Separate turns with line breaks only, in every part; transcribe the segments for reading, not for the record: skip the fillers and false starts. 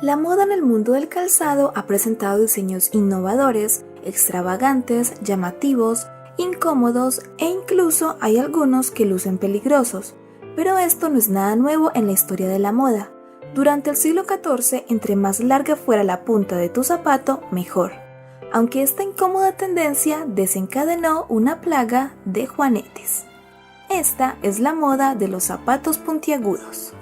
La moda en el mundo del calzado ha presentado diseños innovadores, extravagantes, llamativos, incómodos e incluso hay algunos que lucen peligrosos. Pero esto no es nada nuevo en la historia de la moda. Durante el siglo XIV, entre más larga fuera la punta de tu zapato, mejor. Aunque esta incómoda tendencia desencadenó una plaga de juanetes. Esta es la moda de los zapatos puntiagudos.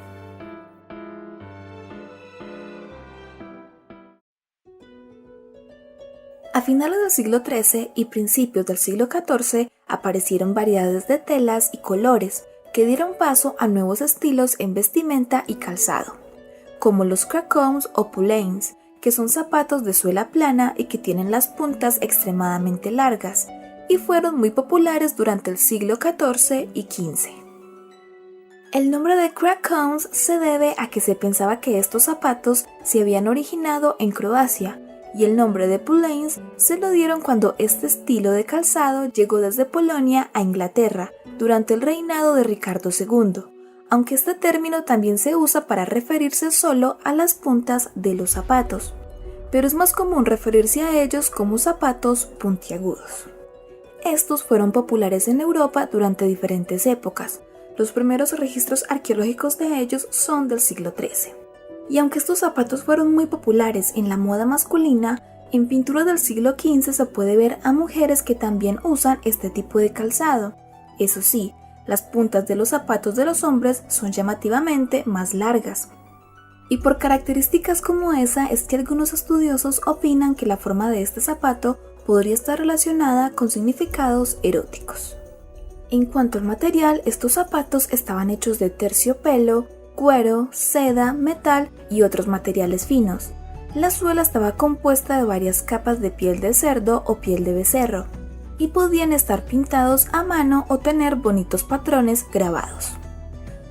A finales del siglo XIII y principios del siglo XIV aparecieron variedades de telas y colores que dieron paso a nuevos estilos en vestimenta y calzado, como los cracons o poulains, que son zapatos de suela plana y que tienen las puntas extremadamente largas, y fueron muy populares durante el siglo XIV y XV. El nombre de cracons se debe a que se pensaba que estos zapatos se habían originado en Croacia, y el nombre de poulains se lo dieron cuando este estilo de calzado llegó desde Polonia a Inglaterra durante el reinado de Ricardo II, aunque este término también se usa para referirse solo a las puntas de los zapatos, pero es más común referirse a ellos como zapatos puntiagudos. Estos fueron populares en Europa durante diferentes épocas. Los primeros registros arqueológicos de ellos son del siglo XIII. Y aunque estos zapatos fueron muy populares en la moda masculina, en pinturas del siglo XV se puede ver a mujeres que también usan este tipo de calzado. Eso sí, las puntas de los zapatos de los hombres son llamativamente más largas. Y por características como esa es que algunos estudiosos opinan que la forma de este zapato podría estar relacionada con significados eróticos. En cuanto al material, estos zapatos estaban hechos de terciopelo, cuero, seda, metal y otros materiales finos. La suela estaba compuesta de varias capas de piel de cerdo o piel de becerro, y podían estar pintados a mano o tener bonitos patrones grabados.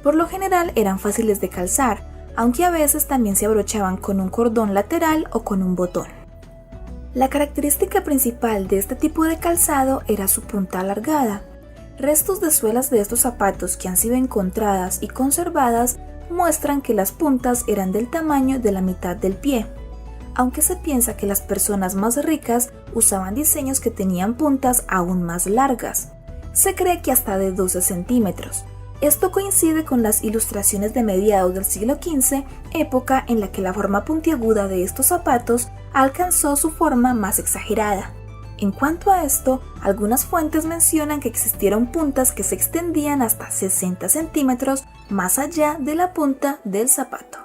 Por lo general eran fáciles de calzar, aunque a veces también se abrochaban con un cordón lateral o con un botón. La característica principal de este tipo de calzado era su punta alargada. Restos de suelas de estos zapatos que han sido encontradas y conservadas muestran que las puntas eran del tamaño de la mitad del pie, aunque se piensa que las personas más ricas usaban diseños que tenían puntas aún más largas. Se cree que hasta de 12 centímetros. Esto coincide con las ilustraciones de mediados del siglo XV, época en la que la forma puntiaguda de estos zapatos alcanzó su forma más exagerada. En cuanto a esto, algunas fuentes mencionan que existieron puntas que se extendían hasta 60 centímetros más allá de la punta del zapato.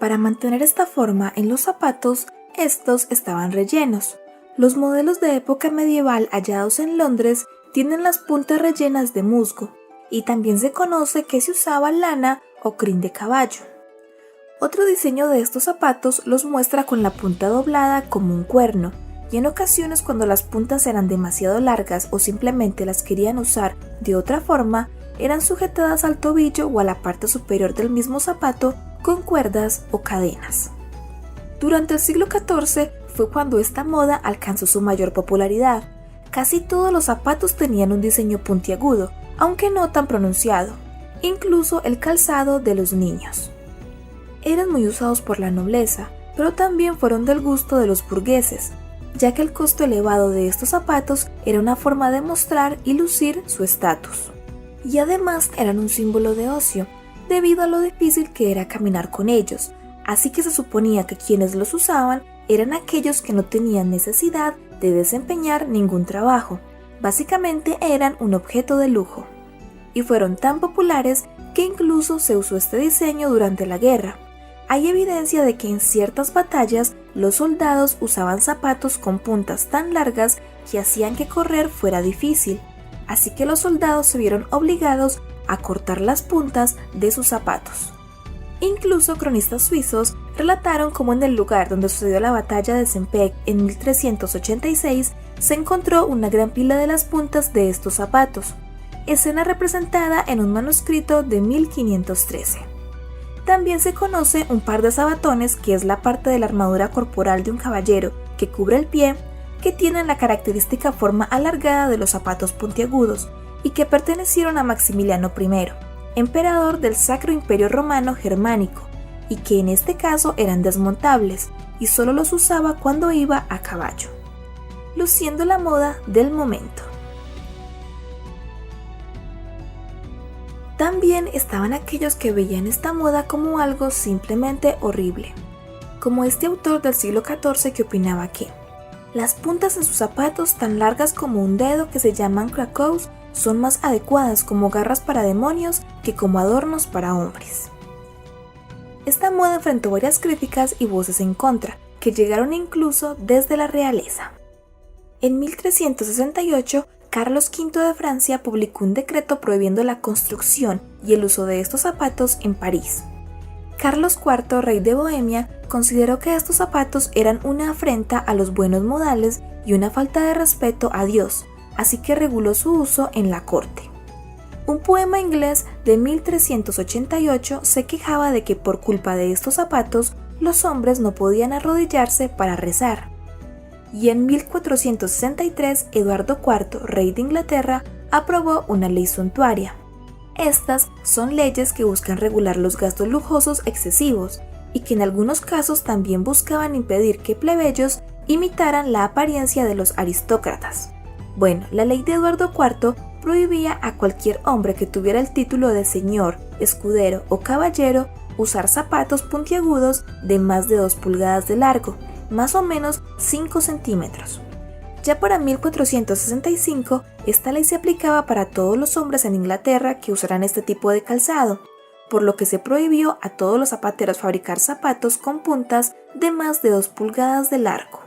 Para mantener esta forma en los zapatos, estos estaban rellenos. Los modelos de época medieval hallados en Londres tienen las puntas rellenas de musgo, y también se conoce que se usaba lana o crin de caballo. Otro diseño de estos zapatos los muestra con la punta doblada como un cuerno, y en ocasiones cuando las puntas eran demasiado largas o simplemente las querían usar de otra forma, eran sujetadas al tobillo o a la parte superior del mismo zapato con cuerdas o cadenas. Durante el siglo XIV fue cuando esta moda alcanzó su mayor popularidad. Casi todos los zapatos tenían un diseño puntiagudo, aunque no tan pronunciado, incluso el calzado de los niños. Eran muy usados por la nobleza, pero también fueron del gusto de los burgueses, ya que el costo elevado de estos zapatos era una forma de mostrar y lucir su estatus. Y además eran un símbolo de ocio, debido a lo difícil que era caminar con ellos, así que se suponía que quienes los usaban eran aquellos que no tenían necesidad de desempeñar ningún trabajo, básicamente eran un objeto de lujo. Y fueron tan populares que incluso se usó este diseño durante la guerra. Hay evidencia de que en ciertas batallas los soldados usaban zapatos con puntas tan largas que hacían que correr fuera difícil, así que los soldados se vieron obligados a cortar las puntas de sus zapatos. Incluso cronistas suizos relataron cómo en el lugar donde sucedió la batalla de Sempeck en 1386 se encontró una gran pila de las puntas de estos zapatos, escena representada en un manuscrito de 1513. También se conoce un par de sabatones, que es la parte de la armadura corporal de un caballero que cubre el pie, que tienen la característica forma alargada de los zapatos puntiagudos y que pertenecieron a Maximiliano I, emperador del Sacro Imperio Romano Germánico, y que en este caso eran desmontables y solo los usaba cuando iba a caballo, luciendo la moda del momento. También estaban aquellos que veían esta moda como algo simplemente horrible, como este autor del siglo XIV que opinaba que las puntas en sus zapatos tan largas como un dedo, que se llaman cracows, son más adecuadas como garras para demonios que como adornos para hombres. Esta moda enfrentó varias críticas y voces en contra, que llegaron incluso desde la realeza. En 1368, Carlos V de Francia publicó un decreto prohibiendo la construcción y el uso de estos zapatos en París. Carlos IV, rey de Bohemia, consideró que estos zapatos eran una afrenta a los buenos modales y una falta de respeto a Dios, así que reguló su uso en la corte. Un poema inglés de 1388 se quejaba de que por culpa de estos zapatos los hombres no podían arrodillarse para rezar. Y en 1463 Eduardo IV, rey de Inglaterra, aprobó una ley suntuaria. Estas son leyes que buscan regular los gastos lujosos excesivos y que en algunos casos también buscaban impedir que plebeyos imitaran la apariencia de los aristócratas. Bueno, la ley de Eduardo IV prohibía a cualquier hombre que tuviera el título de señor, escudero o caballero usar zapatos puntiagudos de más de 2 pulgadas de largo, más o menos 5 centímetros. Ya para 1465, esta ley se aplicaba para todos los hombres en Inglaterra que usaran este tipo de calzado, por lo que se prohibió a todos los zapateros fabricar zapatos con puntas de más de 2 pulgadas de largo.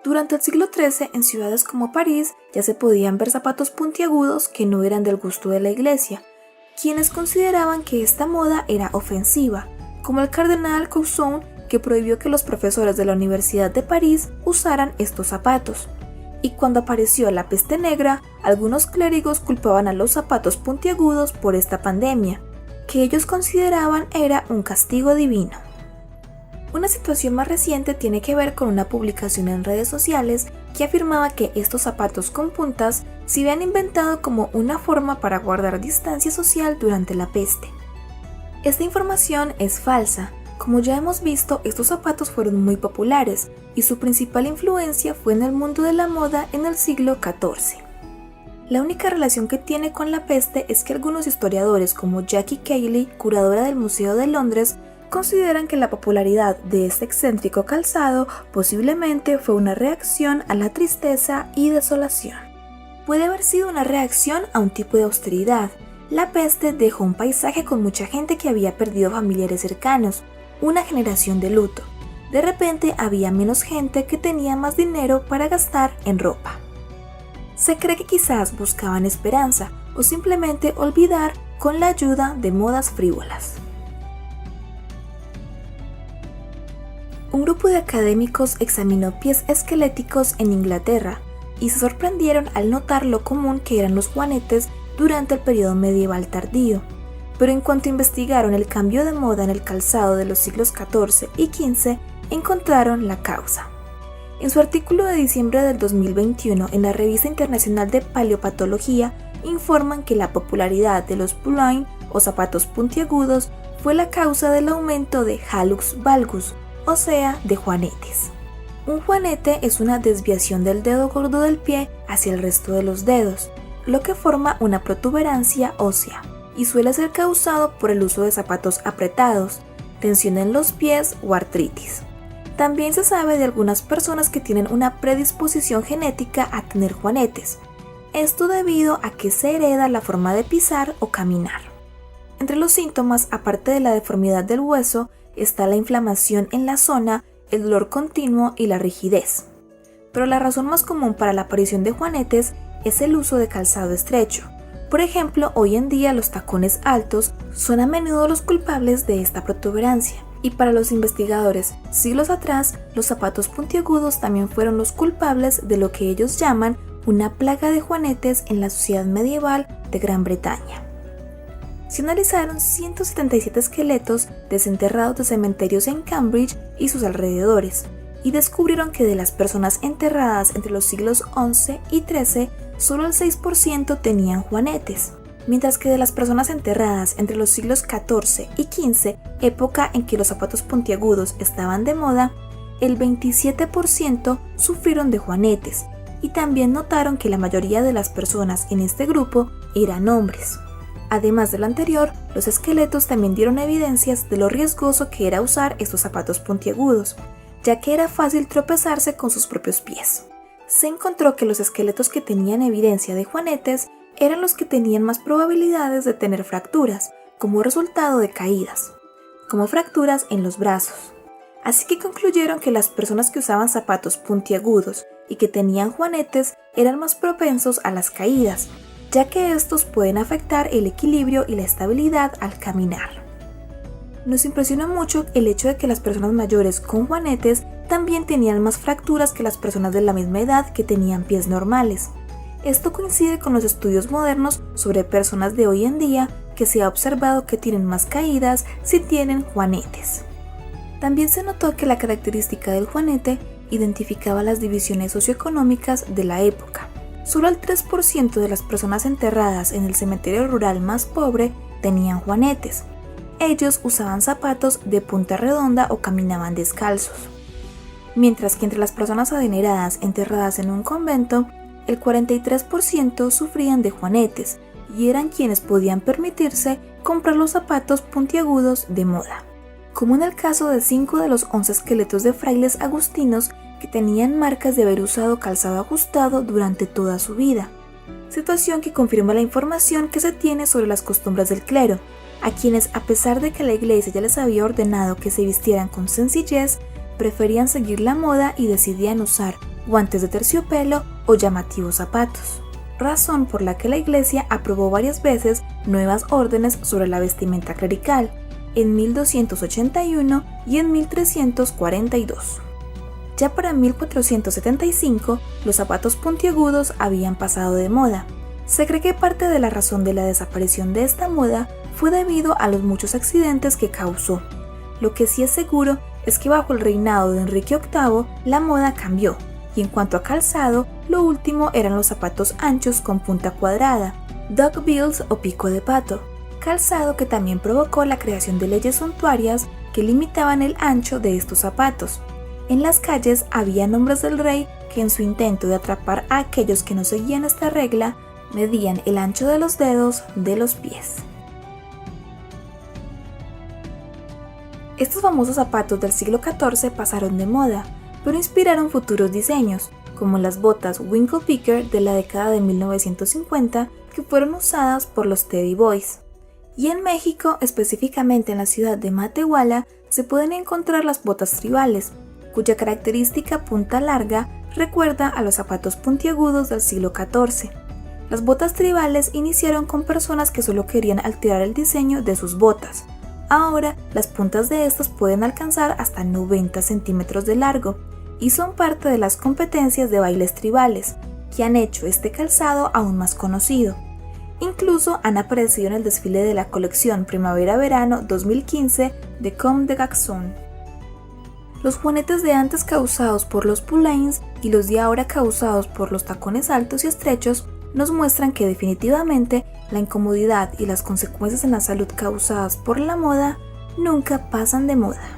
Durante el siglo XIII, en ciudades como París, ya se podían ver zapatos puntiagudos que no eran del gusto de la iglesia, quienes consideraban que esta moda era ofensiva, como el cardenal Couson, que prohibió que los profesores de la Universidad de París usaran estos zapatos. Y cuando apareció la peste negra, algunos clérigos culpaban a los zapatos puntiagudos por esta pandemia, que ellos consideraban era un castigo divino. Una situación más reciente tiene que ver con una publicación en redes sociales que afirmaba que estos zapatos con puntas se habían inventado como una forma para guardar distancia social durante la peste. Esta información es falsa. Como ya hemos visto, estos zapatos fueron muy populares y su principal influencia fue en el mundo de la moda en el siglo XIV. La única relación que tiene con la peste es que algunos historiadores como Jackie Cayley, curadora del Museo de Londres, consideran que la popularidad de este excéntrico calzado posiblemente fue una reacción a la tristeza y desolación. Puede haber sido una reacción a un tipo de austeridad. La peste dejó un paisaje con mucha gente que había perdido familiares cercanos, una generación de luto. De repente había menos gente que tenía más dinero para gastar en ropa. Se cree que quizás buscaban esperanza o simplemente olvidar con la ayuda de modas frívolas. Un grupo de académicos examinó pies esqueléticos en Inglaterra y se sorprendieron al notar lo común que eran los juanetes durante el periodo medieval tardío. Pero en cuanto investigaron el cambio de moda en el calzado de los siglos XIV y XV, encontraron la causa. En su artículo de diciembre del 2021 en la Revista Internacional de Paleopatología, informan que la popularidad de los pulloin o zapatos puntiagudos fue la causa del aumento de hallux valgus, o sea, de juanetes. Un juanete es una desviación del dedo gordo del pie hacia el resto de los dedos, lo que forma una protuberancia ósea, y suele ser causado por el uso de zapatos apretados, tensión en los pies o artritis. También se sabe de algunas personas que tienen una predisposición genética a tener juanetes, esto debido a que se hereda la forma de pisar o caminar. Entre los síntomas, aparte de la deformidad del hueso, está la inflamación en la zona, el dolor continuo y la rigidez. Pero la razón más común para la aparición de juanetes es el uso de calzado estrecho. Por ejemplo, hoy en día los tacones altos son a menudo los culpables de esta protuberancia. Y para los investigadores, siglos atrás, los zapatos puntiagudos también fueron los culpables de lo que ellos llaman una plaga de juanetes en la sociedad medieval de Gran Bretaña. Se analizaron 177 esqueletos desenterrados de cementerios en Cambridge y sus alrededores, y descubrieron que de las personas enterradas entre los siglos XI y XIII, solo el 6% tenían juanetes. mientras que de las personas enterradas entre los siglos XIV y XV, época en que los zapatos puntiagudos estaban de moda, el 27% sufrieron de juanetes, y también notaron que la mayoría de las personas en este grupo eran hombres. Además de lo anterior, los esqueletos también dieron evidencias de lo riesgoso que era usar estos zapatos puntiagudos, ya que era fácil tropezarse con sus propios pies. Se encontró que los esqueletos que tenían evidencia de juanetes eran los que tenían más probabilidades de tener fracturas, como resultado de caídas, como fracturas en los brazos. Así que concluyeron que las personas que usaban zapatos puntiagudos y que tenían juanetes eran más propensos a las caídas, ya que estos pueden afectar el equilibrio y la estabilidad al caminar. Nos impresiona mucho el hecho de que las personas mayores con juanetes también tenían más fracturas que las personas de la misma edad que tenían pies normales. Esto coincide con los estudios modernos sobre personas de hoy en día que se ha observado que tienen más caídas si tienen juanetes. También se notó que la característica del juanete identificaba las divisiones socioeconómicas de la época. Solo el 3% de las personas enterradas en el cementerio rural más pobre tenían juanetes. Ellos usaban zapatos de punta redonda o caminaban descalzos. Mientras que entre las personas adineradas enterradas en un convento, el 43% sufrían de juanetes y eran quienes podían permitirse comprar los zapatos puntiagudos de moda, como en el caso de 5 de los 11 esqueletos de frailes agustinos que tenían marcas de haber usado calzado ajustado durante toda su vida, situación que confirma la información que se tiene sobre las costumbres del clero, a quienes, a pesar de que la iglesia ya les había ordenado que se vistieran con sencillez, preferían seguir la moda y decidían usar guantes de terciopelo o llamativos zapatos, razón por la que la iglesia aprobó varias veces nuevas órdenes sobre la vestimenta clerical, en 1281 y en 1342. Ya para 1475, los zapatos puntiagudos habían pasado de moda. Se cree que parte de la razón de la desaparición de esta moda fue debido a los muchos accidentes que causó. Lo que sí es seguro es que bajo el reinado de Enrique VIII la moda cambió, y en cuanto a calzado, lo último eran los zapatos anchos con punta cuadrada, duckbills o pico de pato, calzado que también provocó la creación de leyes suntuarias que limitaban el ancho de estos zapatos. En las calles había nombres del rey que, en su intento de atrapar a aquellos que no seguían esta regla, medían el ancho de los dedos de los pies. Estos famosos zapatos del siglo XIV pasaron de moda, pero inspiraron futuros diseños, como las botas Winkle-Picker de la década de 1950 que fueron usadas por los Teddy Boys. Y en México, específicamente en la ciudad de Matehuala, se pueden encontrar las botas tribales, cuya característica punta larga recuerda a los zapatos puntiagudos del siglo XIV. Las botas tribales iniciaron con personas que solo querían alterar el diseño de sus botas. Ahora, las puntas de estas pueden alcanzar hasta 90 centímetros de largo y son parte de las competencias de bailes tribales, que han hecho este calzado aún más conocido. Incluso han aparecido en el desfile de la colección Primavera-Verano 2015 de Comme des Garçons. Los juanetes de antes causados por los poulains y los de ahora causados por los tacones altos y estrechos nos muestran que definitivamente la incomodidad y las consecuencias en la salud causadas por la moda nunca pasan de moda.